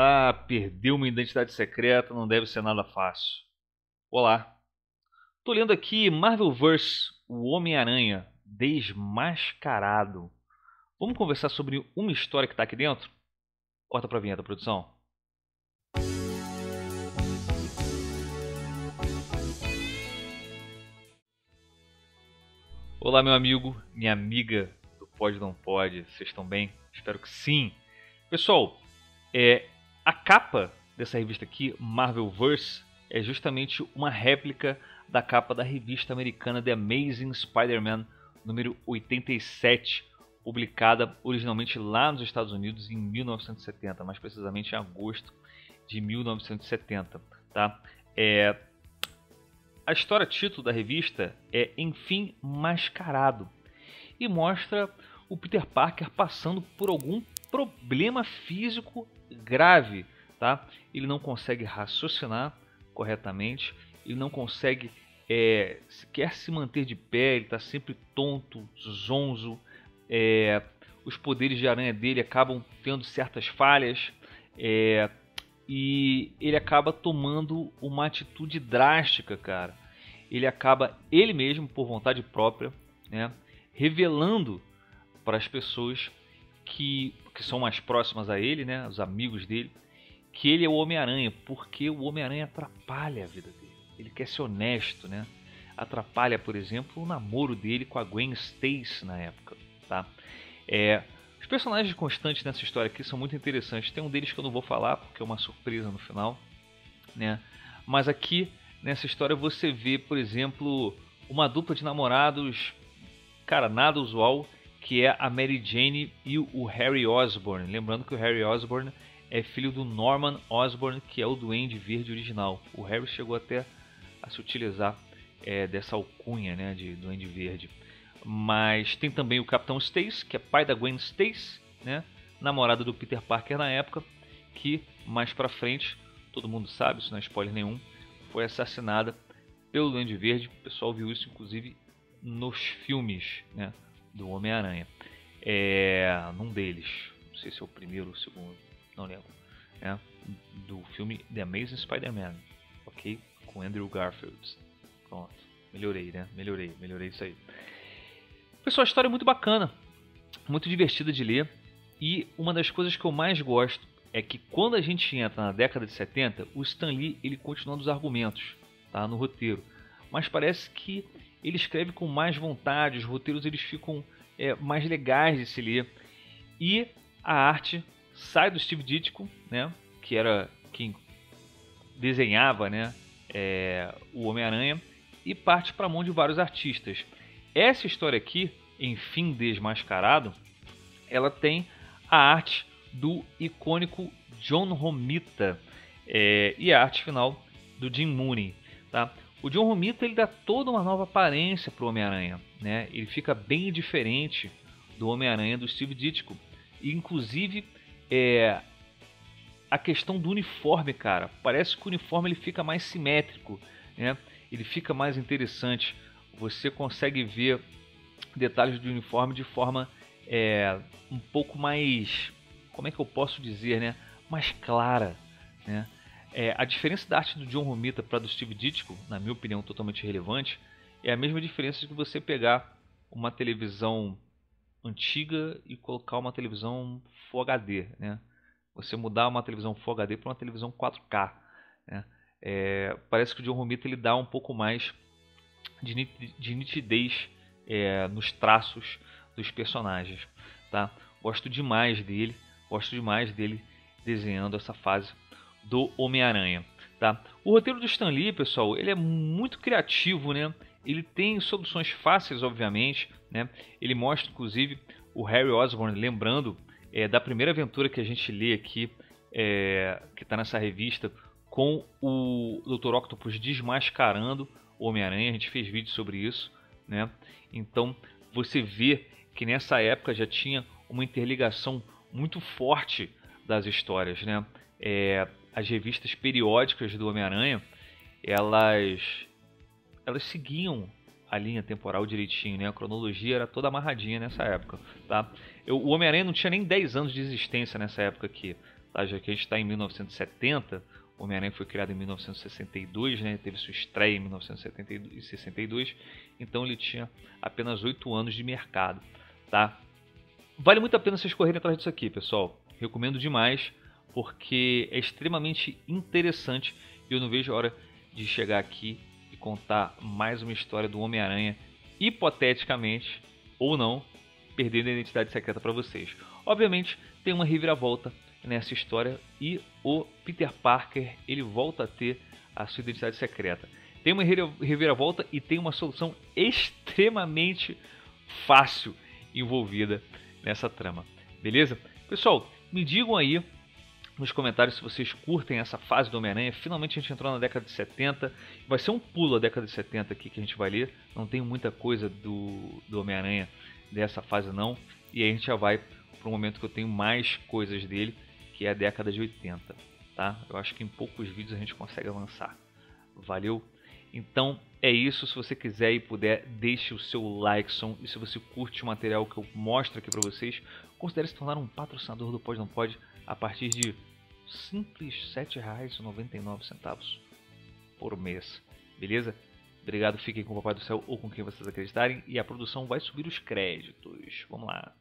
Ah, perdeu uma identidade secreta, não deve ser nada fácil. Olá, tô lendo aqui Marvelverse, o Homem-Aranha Desmascarado. Vamos conversar sobre uma história que tá aqui dentro? Corta pra vinheta, produção. Olá, meu amigo, minha amiga do Pode Não Pode, vocês estão bem? Espero que sim. Pessoal, a capa dessa revista aqui, Marvelverse, é justamente uma réplica da capa da revista americana The Amazing Spider-Man número 87, publicada originalmente lá nos Estados Unidos em 1970, mais precisamente em agosto de 1970. Tá? A história título da revista é Enfim Mascarado e mostra o Peter Parker passando por algum problema físico grave. Tá? Ele não consegue raciocinar corretamente, ele não consegue sequer se manter de pé, ele está sempre tonto, zonzo, os poderes de aranha dele acabam tendo certas falhas, e ele acaba tomando uma atitude drástica, cara. Ele acaba, ele mesmo, por vontade própria, né, revelando para as pessoas que são mais próximas a ele, né, os amigos dele, que ele é o Homem-Aranha, porque o Homem-Aranha atrapalha a vida dele. Ele quer ser honesto, né? Atrapalha, por exemplo, o namoro dele com a Gwen Stacy na época, tá? Os personagens constantes nessa história aqui são muito interessantes. Tem um deles que eu não vou falar porque é uma surpresa no final, né? Mas aqui nessa história você vê, por exemplo, uma dupla de namorados, cara, nada usual, que é a Mary Jane e o Harry Osborn. Lembrando que o Harry Osborn é filho do Norman Osborn, que é o Duende Verde original. O Harry chegou até a se utilizar dessa alcunha, né, de Duende Verde. Mas tem também o Capitão Stacy, que é pai da Gwen Stacy, né, namorada do Peter Parker na época, que mais pra frente, todo mundo sabe, isso não é spoiler nenhum, foi assassinada pelo Duende Verde. O pessoal viu isso inclusive nos filmes, né, do Homem-Aranha. Num deles, não sei se é o primeiro ou o segundo, não lembro, né, do filme The Amazing Spider-Man, ok? Com Andrew Garfield. Pronto, melhorei, né? Melhorei isso aí. Pessoal, a história é muito bacana, muito divertida de ler, e uma das coisas que eu mais gosto é que quando a gente entra na década de 70, o Stan Lee ele continua nos argumentos, tá, no roteiro, mas parece que ele escreve com mais vontade, os roteiros eles ficam mais legais de se ler, e a arte sai do Steve Ditko, né, que era quem desenhava, né, o Homem-Aranha, e parte para a mão de vários artistas. Essa história aqui, Enfim Desmascarado, ela tem a arte do icônico John Romita, e a arte final do Jim Mooney. Tá? O John Romita ele dá toda uma nova aparência para o Homem-Aranha, né? Ele fica bem diferente do Homem-Aranha do Steve Ditko. E, inclusive, a questão do uniforme, cara, parece que o uniforme ele fica mais simétrico, né? Ele fica mais interessante. Você consegue ver detalhes do uniforme de forma um pouco mais, como é que eu posso dizer, né? Mais clara, né? A diferença da arte do John Romita para do Steve Ditko, na minha opinião, totalmente relevante, é a mesma diferença de você pegar uma televisão antiga e colocar uma televisão Full HD, né? Você mudar uma televisão Full HD para uma televisão 4K, né? Parece que o John Romita ele dá um pouco mais de nitidez nos traços dos personagens, tá? Gosto demais dele desenhando essa fase do Homem-Aranha, tá? O roteiro do Stan Lee, pessoal, ele é muito criativo, né? Ele tem soluções fáceis, obviamente, né? Ele mostra, inclusive, o Harry Osborn lembrando da primeira aventura que a gente lê aqui, que está nessa revista, com o Dr. Octopus desmascarando o Homem-Aranha. A gente fez vídeo sobre isso, né? Então você vê que nessa época já tinha uma interligação muito forte das histórias, né? As revistas periódicas do Homem-Aranha, elas seguiam a linha temporal direitinho, né? A cronologia era toda amarradinha nessa época, tá? O Homem-Aranha não tinha nem 10 anos de existência nessa época aqui, tá? Já que a gente está em 1970, o Homem-Aranha foi criado em 1962, né? Teve sua estreia em 1962, então ele tinha apenas 8 anos de mercado, tá? Vale muito a pena vocês correrem atrás disso aqui, pessoal. Recomendo demais, porque é extremamente interessante e eu não vejo a hora de chegar aqui e contar mais uma história do Homem-Aranha, hipoteticamente, ou não, perdendo a identidade secreta para vocês. Obviamente, tem uma reviravolta nessa história e o Peter Parker ele volta a ter a sua identidade secreta. Tem uma reviravolta e tem uma solução extremamente fácil envolvida nessa trama, beleza? Pessoal, me digam aí nos comentários se vocês curtem essa fase do Homem-Aranha. Finalmente a gente entrou na década de 70. Vai ser um pulo a década de 70 aqui que a gente vai ler. Não tem muita coisa do Homem-Aranha dessa fase não. E aí a gente já vai para um momento que eu tenho mais coisas dele, que é a década de 80. Tá? Eu acho que em poucos vídeos a gente consegue avançar. Valeu? Então é isso. Se você quiser e puder, deixe o seu like. E se você curte o material que eu mostro aqui para vocês, considere se tornar um patrocinador do Pode Não Pode a partir de simples R$ 7,99 por mês. Beleza? Obrigado, fiquem com o Papai do Céu ou com quem vocês acreditarem. E a produção vai subir os créditos. Vamos lá.